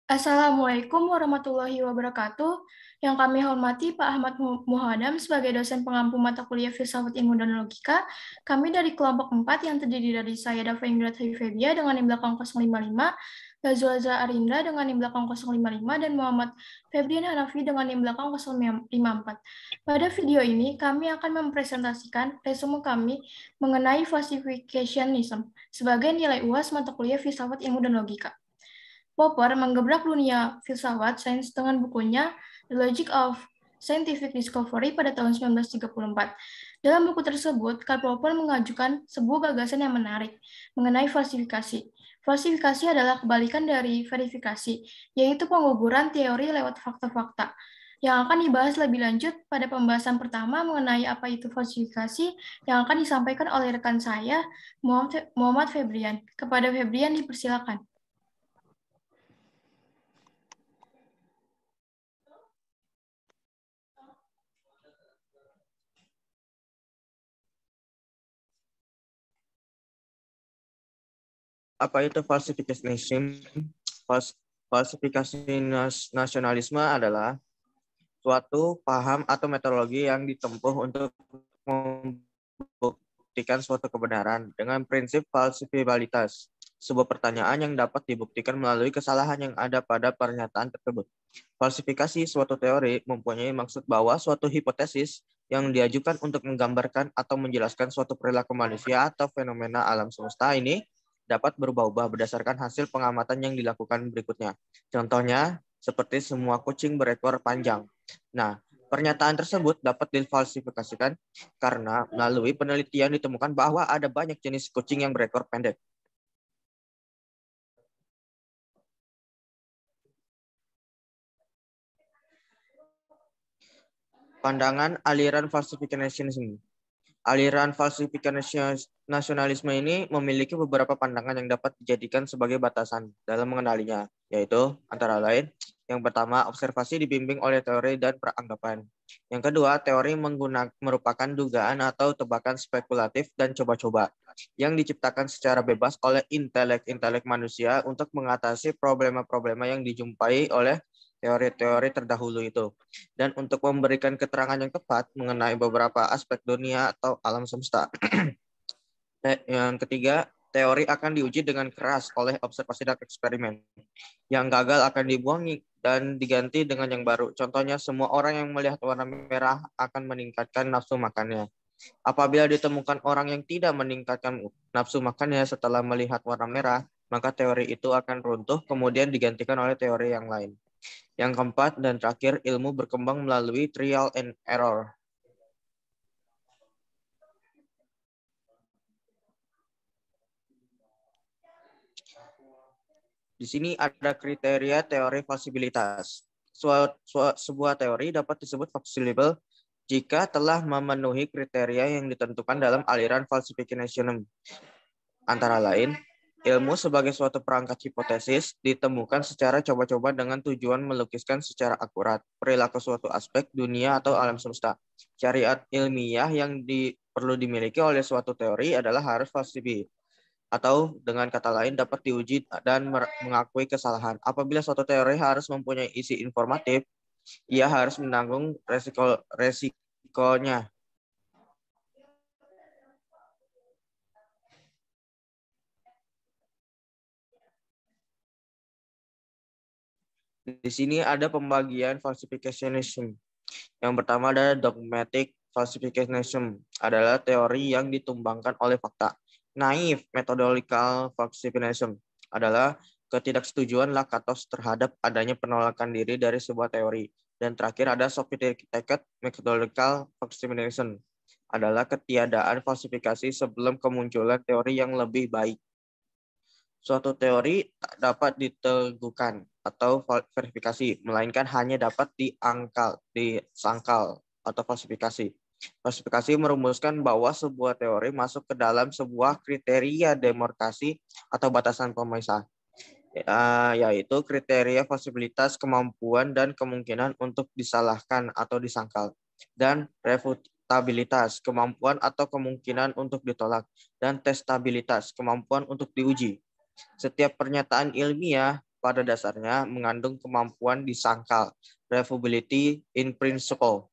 Assalamualaikum warahmatullahi wabarakatuh. Yang kami hormati Pak Ahmad Muhadam sebagai dosen pengampu mata kuliah Filsafat Ilmu dan Logika. Kami dari kelompok 4 yang terdiri dari saya Dava Ingrid Febia dengan NIM belakang 055, Gazwaza Arindra dengan NIM belakang 055, dan Muhammad Febrian Hanafi dengan NIM belakang 054. Pada video ini, kami akan mempresentasikan resume kami mengenai falsificationism sebagai nilai UAS mata kuliah Filsafat Ilmu dan Logika. Popper menggebrak dunia filsafat sains dengan bukunya The Logic of Scientific Discovery pada tahun 1934. Dalam buku tersebut, Karl Popper mengajukan sebuah gagasan yang menarik mengenai falsifikasi. Falsifikasi adalah kebalikan dari verifikasi, yaitu pengguguran teori lewat fakta-fakta. Yang akan dibahas lebih lanjut pada pembahasan pertama mengenai apa itu falsifikasi yang akan disampaikan oleh rekan saya, Muhammad Febrian. Kepada Febrian dipersilakan. Apa itu falsification? Falsifikasi nasionalisme adalah suatu paham atau metodologi yang ditempuh untuk membuktikan suatu kebenaran dengan prinsip falsifikabilitas. Sebuah pertanyaan yang dapat dibuktikan melalui kesalahan yang ada pada pernyataan tersebut. Falsifikasi suatu teori mempunyai maksud bahwa suatu hipotesis yang diajukan untuk menggambarkan atau menjelaskan suatu perilaku manusia atau fenomena alam semesta ini dapat berubah-ubah berdasarkan hasil pengamatan yang dilakukan berikutnya. Contohnya, seperti semua kucing berekor panjang. Nah, pernyataan tersebut dapat difalsifikasikan karena melalui penelitian ditemukan bahwa ada banyak jenis kucing yang berekor pendek. Pandangan aliran falsificationism. Aliran falsifikasi nasionalisme ini memiliki beberapa pandangan yang dapat dijadikan sebagai batasan dalam mengenalinya, yaitu antara lain, yang pertama, observasi dibimbing oleh teori dan peranggapan. Yang kedua, teori merupakan dugaan atau tebakan spekulatif dan coba-coba yang diciptakan secara bebas oleh intelek manusia untuk mengatasi problema-problema yang dijumpai oleh teori-teori terdahulu itu, dan untuk memberikan keterangan yang tepat mengenai beberapa aspek dunia atau alam semesta. Yang ketiga, teori akan diuji dengan keras oleh observasi dan eksperimen. Yang gagal akan dibuang dan diganti dengan yang baru. Contohnya, semua orang yang melihat warna merah akan meningkatkan nafsu makannya. Apabila ditemukan orang yang tidak meningkatkan nafsu makannya setelah melihat warna merah, maka teori itu akan runtuh kemudian digantikan oleh teori yang lain. Yang keempat dan terakhir, ilmu berkembang melalui trial and error. Di sini ada kriteria teori falsibilitas. Sebuah teori dapat disebut falsifiable jika telah memenuhi kriteria yang ditentukan dalam aliran falsification. Antara lain, ilmu sebagai suatu perangkat hipotesis ditemukan secara coba-coba dengan tujuan melukiskan secara akurat perilaku suatu aspek dunia atau alam semesta. Syariat ilmiah yang perlu dimiliki oleh suatu teori adalah harus falsifiable, atau dengan kata lain dapat diuji dan mengakui kesalahan. Apabila suatu teori harus mempunyai isi informatif, ia harus menanggung resikonya. Di sini ada pembagian falsificationism. Yang pertama ada dogmatic falsificationism, adalah teori yang ditumbangkan oleh fakta. Naif methodological falsificationism adalah ketidaksetujuan Lakatos terhadap adanya penolakan diri dari sebuah teori. Dan terakhir ada sophisticated methodological falsification, adalah ketiadaan falsifikasi sebelum kemunculan teori yang lebih baik. Suatu teori tak dapat diteguhkan atau verifikasi, melainkan hanya dapat disangkal atau falsifikasi. Falsifikasi merumuskan bahwa sebuah teori masuk ke dalam sebuah kriteria demarkasi atau batasan pemisah, yaitu kriteria falsibilitas, kemampuan dan kemungkinan untuk disalahkan atau disangkal, dan refutabilitas, kemampuan atau kemungkinan untuk ditolak, dan testabilitas, kemampuan untuk diuji. Setiap pernyataan ilmiah pada dasarnya mengandung kemampuan disangkal, provability in principle.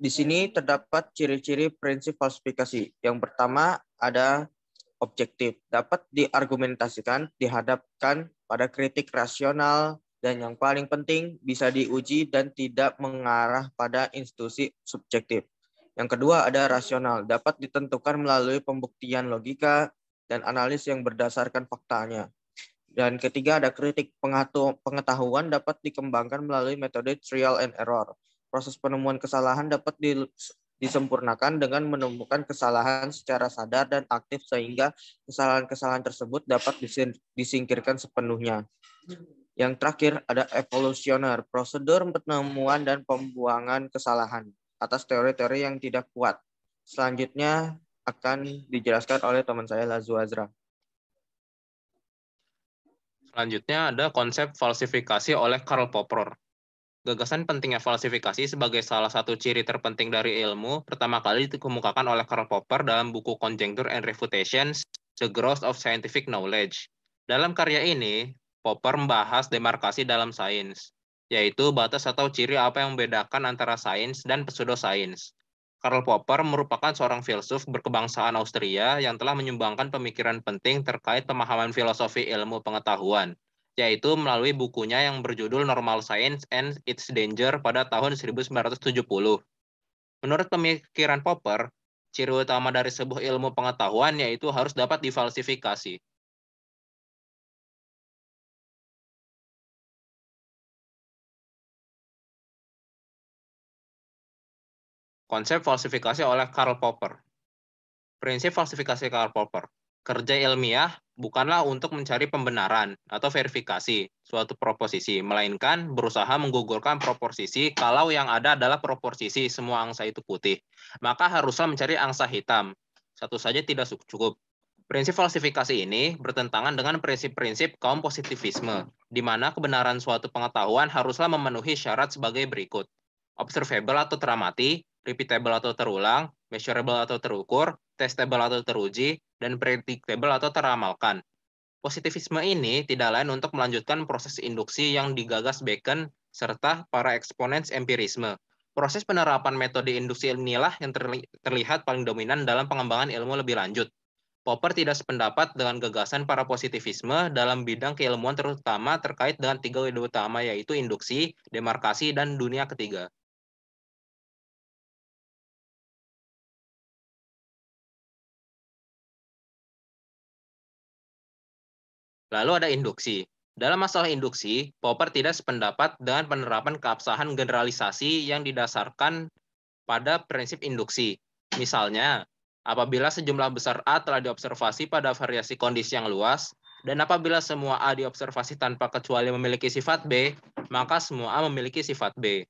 Di sini terdapat ciri-ciri prinsip falsifikasi. Yang pertama ada objektif, dapat diargumentasikan, dihadapkan pada kritik rasional, dan yang paling penting bisa diuji dan tidak mengarah pada institusi subjektif. Yang kedua ada rasional, dapat ditentukan melalui pembuktian logika dan analis yang berdasarkan faktanya. Dan ketiga ada kritik, pengetahuan dapat dikembangkan melalui metode trial and error. Proses penemuan kesalahan dapat disempurnakan dengan menemukan kesalahan secara sadar dan aktif sehingga kesalahan-kesalahan tersebut dapat disingkirkan sepenuhnya. Yang terakhir ada evolusioner, prosedur penemuan dan pembuangan kesalahan atas teori-teori yang tidak kuat. Selanjutnya akan dijelaskan oleh teman saya Lazu Azra. Selanjutnya ada konsep falsifikasi oleh Karl Popper. Gagasan pentingnya falsifikasi sebagai salah satu ciri terpenting dari ilmu pertama kali dikemukakan oleh Karl Popper dalam buku Conjecture and Refutations, The Growth of Scientific Knowledge. Dalam karya ini, Popper membahas demarkasi dalam sains, yaitu batas atau ciri apa yang membedakan antara sains dan pseudosains. Karl Popper merupakan seorang filsuf berkebangsaan Austria yang telah menyumbangkan pemikiran penting terkait pemahaman filosofi ilmu pengetahuan, yaitu melalui bukunya yang berjudul Normal Science and Its Danger pada tahun 1970. Menurut pemikiran Popper, ciri utama dari sebuah ilmu pengetahuan yaitu harus dapat difalsifikasi. Konsep falsifikasi oleh Karl Popper. Prinsip falsifikasi Karl Popper. Kerja ilmiah bukanlah untuk mencari pembenaran atau verifikasi suatu proposisi, melainkan berusaha menggugurkan proposisi kalau yang ada adalah proposisi semua angsa itu putih. Maka haruslah mencari angsa hitam. Satu saja tidak cukup. Prinsip falsifikasi ini bertentangan dengan prinsip-prinsip kaum positivisme, di mana kebenaran suatu pengetahuan haruslah memenuhi syarat sebagai berikut. Observable atau teramati, repeatable atau terulang, measurable atau terukur, testable atau teruji, dan predictable atau teramalkan. Positivisme ini tidak lain untuk melanjutkan proses induksi yang digagas Bacon serta para eksponen empirisme. Proses penerapan metode induksi inilah yang terlihat paling dominan dalam pengembangan ilmu lebih lanjut. Popper tidak sependapat dengan gagasan para positivisme dalam bidang keilmuan terutama terkait dengan tiga ide utama yaitu induksi, demarkasi, dan dunia ketiga. Lalu ada induksi. Dalam masalah induksi, Popper tidak sependapat dengan penerapan keabsahan generalisasi yang didasarkan pada prinsip induksi. Misalnya, apabila sejumlah besar A telah diobservasi pada variasi kondisi yang luas, dan apabila semua A diobservasi tanpa kecuali memiliki sifat B, maka semua A memiliki sifat B.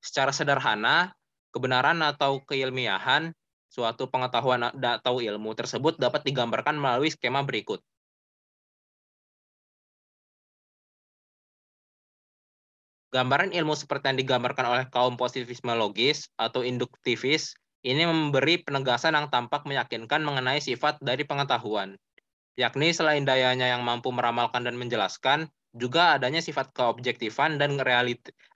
Secara sederhana, kebenaran atau keilmiahan suatu pengetahuan atau ilmu tersebut dapat digambarkan melalui skema berikut. Gambaran ilmu seperti yang digambarkan oleh kaum positivisme logis atau induktivis ini memberi penegasan yang tampak meyakinkan mengenai sifat dari pengetahuan, yakni selain dayanya yang mampu meramalkan dan menjelaskan, juga adanya sifat keobjektifan dan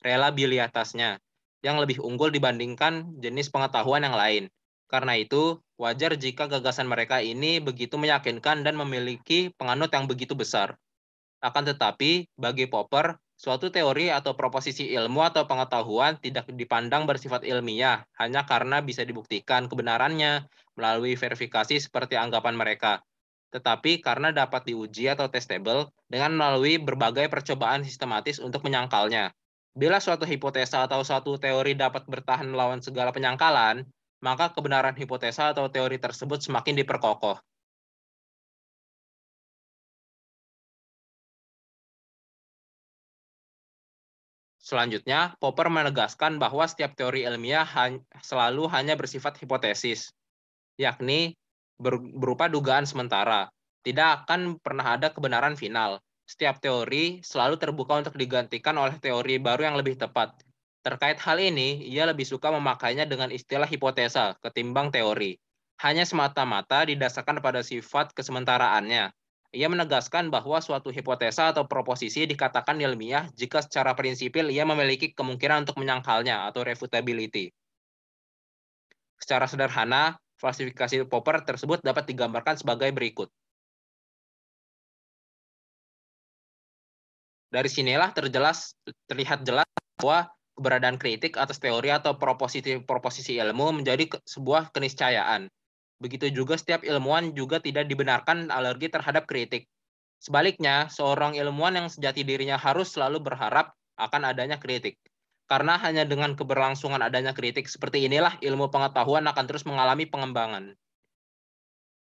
reliabilitasnya yang lebih unggul dibandingkan jenis pengetahuan yang lain. Karena itu, wajar jika gagasan mereka ini begitu meyakinkan dan memiliki penganut yang begitu besar. Akan tetapi, bagi Popper, suatu teori atau proposisi ilmu atau pengetahuan tidak dipandang bersifat ilmiah hanya karena bisa dibuktikan kebenarannya melalui verifikasi seperti anggapan mereka, tetapi karena dapat diuji atau testable dengan melalui berbagai percobaan sistematis untuk menyangkalnya. Bila suatu hipotesa atau suatu teori dapat bertahan melawan segala penyangkalan, maka kebenaran hipotesa atau teori tersebut semakin diperkokoh. Selanjutnya, Popper menegaskan bahwa setiap teori ilmiah selalu hanya bersifat hipotesis, yakni berupa dugaan sementara. Tidak akan pernah ada kebenaran final. Setiap teori selalu terbuka untuk digantikan oleh teori baru yang lebih tepat. Terkait hal ini, ia lebih suka memakainya dengan istilah hipotesa ketimbang teori. Hanya semata-mata didasarkan pada sifat kesementaraannya. Ia menegaskan bahwa suatu hipotesa atau proposisi dikatakan ilmiah jika secara prinsipil ia memiliki kemungkinan untuk menyangkalnya atau refutability. Secara sederhana, falsifikasi Popper tersebut dapat digambarkan sebagai berikut. Dari sinilah terlihat jelas bahwa keberadaan kritik atas teori atau proposisi ilmu menjadi sebuah keniscayaan. Begitu juga setiap ilmuwan juga tidak dibenarkan alergi terhadap kritik. Sebaliknya, seorang ilmuwan yang sejati dirinya harus selalu berharap akan adanya kritik. Karena hanya dengan keberlangsungan adanya kritik seperti inilah ilmu pengetahuan akan terus mengalami pengembangan.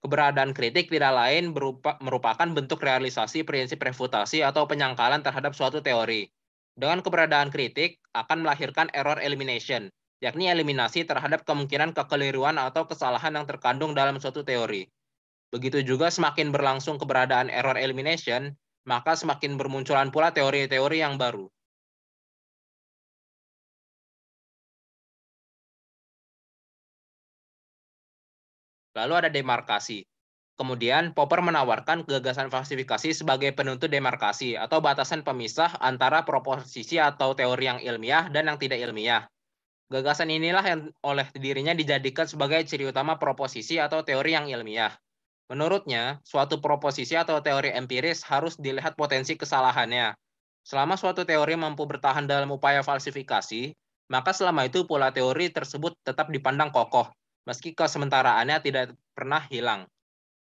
Keberadaan kritik tidak lain merupakan bentuk realisasi prinsip refutasi atau penyangkalan terhadap suatu teori. Dengan keberadaan kritik akan melahirkan error elimination, yakni eliminasi terhadap kemungkinan kekeliruan atau kesalahan yang terkandung dalam suatu teori. Begitu juga semakin berlangsung keberadaan error elimination, maka semakin bermunculan pula teori-teori yang baru. Lalu ada demarkasi. Kemudian, Popper menawarkan gagasan falsifikasi sebagai penuntut demarkasi atau batasan pemisah antara proposisi atau teori yang ilmiah dan yang tidak ilmiah. Gagasan inilah yang oleh dirinya dijadikan sebagai ciri utama proposisi atau teori yang ilmiah. Menurutnya, suatu proposisi atau teori empiris harus dilihat potensi kesalahannya. Selama suatu teori mampu bertahan dalam upaya falsifikasi, maka selama itu pula teori tersebut tetap dipandang kokoh, meski kesementaraannya tidak pernah hilang.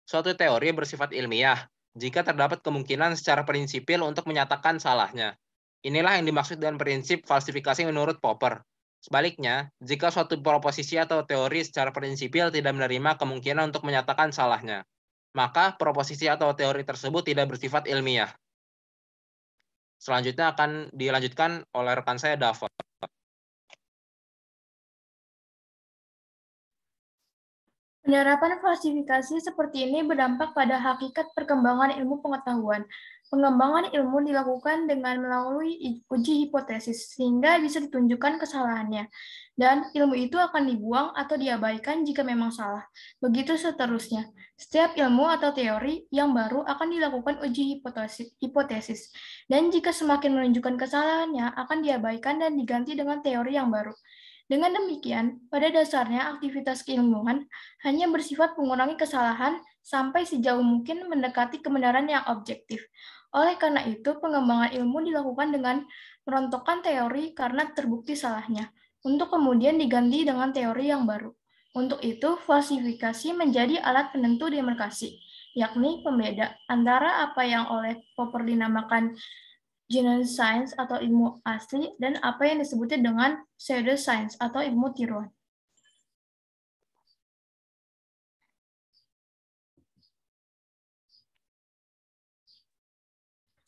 Suatu teori bersifat ilmiah jika terdapat kemungkinan secara prinsipil untuk menyatakan salahnya. Inilah yang dimaksud dengan prinsip falsifikasi menurut Popper. Sebaliknya, jika suatu proposisi atau teori secara prinsipil tidak menerima kemungkinan untuk menyatakan salahnya, maka proposisi atau teori tersebut tidak bersifat ilmiah. Selanjutnya akan dilanjutkan oleh rekan saya, Dava. Penerapan falsifikasi seperti ini berdampak pada hakikat perkembangan ilmu pengetahuan. Pengembangan ilmu dilakukan dengan melalui uji hipotesis, sehingga bisa ditunjukkan kesalahannya. Dan ilmu itu akan dibuang atau diabaikan jika memang salah. Begitu seterusnya. Setiap ilmu atau teori yang baru akan dilakukan uji hipotesis. Dan jika semakin menunjukkan kesalahannya, akan diabaikan dan diganti dengan teori yang baru. Dengan demikian, pada dasarnya aktivitas keilmuan hanya bersifat mengurangi kesalahan sampai sejauh mungkin mendekati kebenaran yang objektif. Oleh karena itu, pengembangan ilmu dilakukan dengan merontokkan teori karena terbukti salahnya, untuk kemudian diganti dengan teori yang baru. Untuk itu, falsifikasi menjadi alat penentu demarkasi, yakni pembeda antara apa yang oleh Popper dinamakan genuine science atau ilmu asli dan apa yang disebutnya dengan pseudoscience atau ilmu tiruan.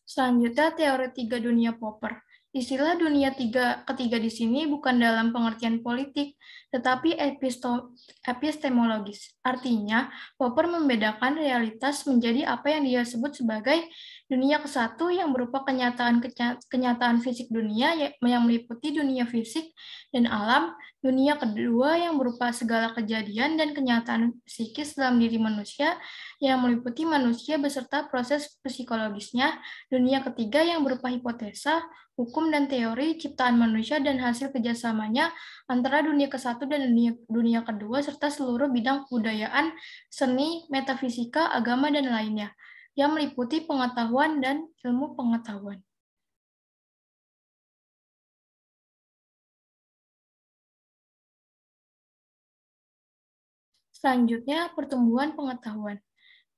Selanjutnya, teori tiga dunia Popper. Istilah dunia ketiga di sini bukan dalam pengertian politik, tetapi epistemologis. Artinya, Popper membedakan realitas menjadi apa yang dia sebut sebagai dunia ke-1 yang berupa kenyataan fisik dunia yang meliputi dunia fisik dan alam, dunia kedua yang berupa segala kejadian dan kenyataan psikis dalam diri manusia yang meliputi manusia beserta proses psikologisnya, dunia ketiga yang berupa hipotesa, hukum dan teori ciptaan manusia dan hasil kerjasamanya antara dunia ke-1 dan dunia kedua serta seluruh bidang kebudayaan, seni, metafisika, agama, dan lainnya, yang meliputi pengetahuan dan ilmu pengetahuan. Selanjutnya, pertumbuhan pengetahuan.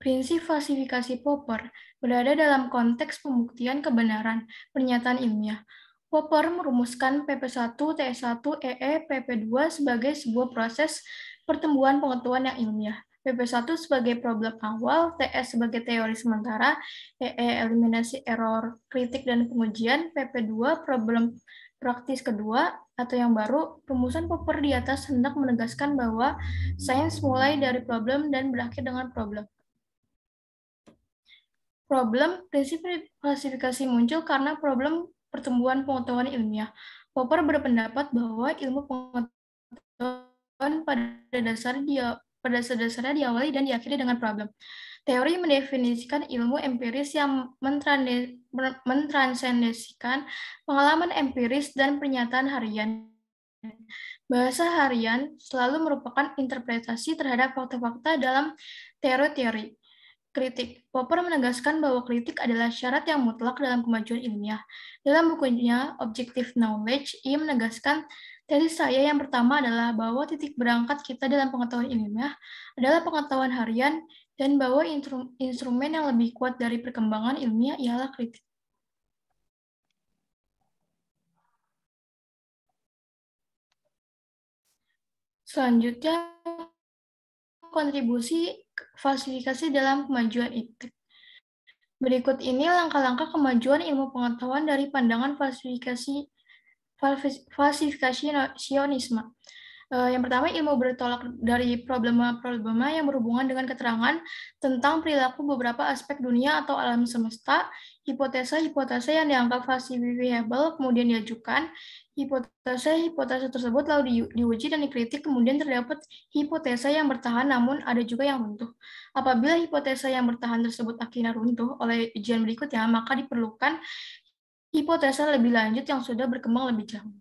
Prinsip falsifikasi Popper berada dalam konteks pembuktian kebenaran pernyataan ilmiah. Popper merumuskan PP1, TS1, EE, PP2 sebagai sebuah proses pertumbuhan pengetahuan yang ilmiah. PP1 sebagai problem awal, TS sebagai teori sementara, EE eliminasi error, kritik, dan pengujian, PP2 problem praktis kedua atau yang baru. Rumusan Popper di atas hendak menegaskan bahwa sains mulai dari problem dan berakhir dengan problem. Prinsip falsifikasi muncul karena problem pertumbuhan pengetahuan ilmiah. Popper berpendapat bahwa ilmu pengetahuan pada dasarnya diawali dan diakhiri dengan problem. Teori mendefinisikan ilmu empiris yang mentransendensikan pengalaman empiris dan pernyataan harian. Bahasa harian selalu merupakan interpretasi terhadap fakta-fakta dalam teori-teori. Kritik. Popper menegaskan bahwa kritik adalah syarat yang mutlak dalam kemajuan ilmiah. Dalam bukunya Objective Knowledge, ia menegaskan tesis saya yang pertama adalah bahwa titik berangkat kita dalam pengetahuan ilmiah adalah pengetahuan harian dan bahwa instrumen yang lebih kuat dari perkembangan ilmiah ialah kritik. Selanjutnya, kontribusi falsifikasi dalam kemajuan etik. Berikut ini langkah-langkah kemajuan ilmu pengetahuan dari pandangan falsifikasionisme. Yang pertama, ilmu bertolak dari problema-problema yang berhubungan dengan keterangan tentang perilaku beberapa aspek dunia atau alam semesta. Hipotesa-hipotesa yang dianggap falsifiable kemudian diajukan. Hipotesa tersebut lalu diuji dan dikritik, kemudian terdapat hipotesa yang bertahan namun ada juga yang runtuh. Apabila hipotesa yang bertahan tersebut akhirnya runtuh oleh ujian berikutnya, maka diperlukan hipotesa lebih lanjut yang sudah berkembang lebih jauh.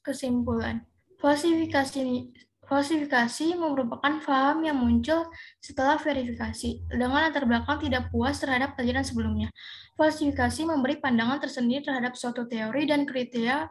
Kesimpulan, falsifikasi merupakan paham yang muncul setelah verifikasi, dengan latar belakang tidak puas terhadap aliran sebelumnya. Falsifikasi memberi pandangan tersendiri terhadap suatu teori dan kriteria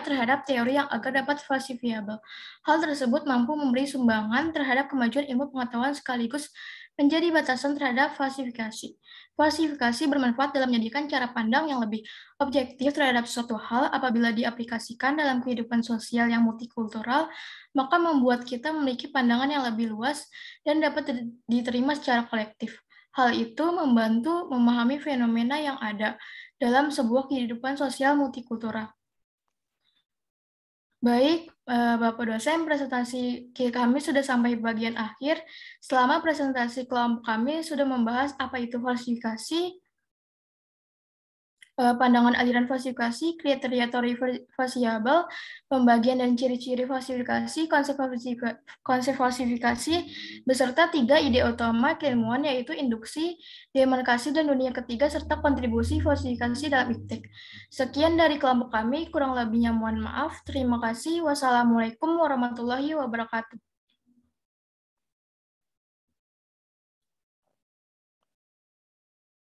terhadap teori yang agar dapat falsifiable. Hal tersebut mampu memberi sumbangan terhadap kemajuan ilmu pengetahuan sekaligus menjadi batasan terhadap falsifikasi. Falsifikasi bermanfaat dalam menjadikan cara pandang yang lebih objektif terhadap suatu hal apabila diaplikasikan dalam kehidupan sosial yang multikultural, maka membuat kita memiliki pandangan yang lebih luas dan dapat diterima secara kolektif. Hal itu membantu memahami fenomena yang ada dalam sebuah kehidupan sosial multikultural. Baik, Bapak dosen, presentasi kami sudah sampai bagian akhir. Selama presentasi kelompok kami sudah membahas apa itu falsifikasi, pandangan aliran falsifikasi, kriteria teori falsifiable, pembagian dan ciri-ciri falsifikasi, konsep falsifikasi, beserta 3 ide utama keilmuan yaitu induksi, demarkasi, dan dunia ketiga, serta kontribusi falsifikasi dalam iptek. Sekian dari kelompok kami, kurang lebihnya mohon maaf. Terima kasih. Wassalamualaikum warahmatullahi wabarakatuh.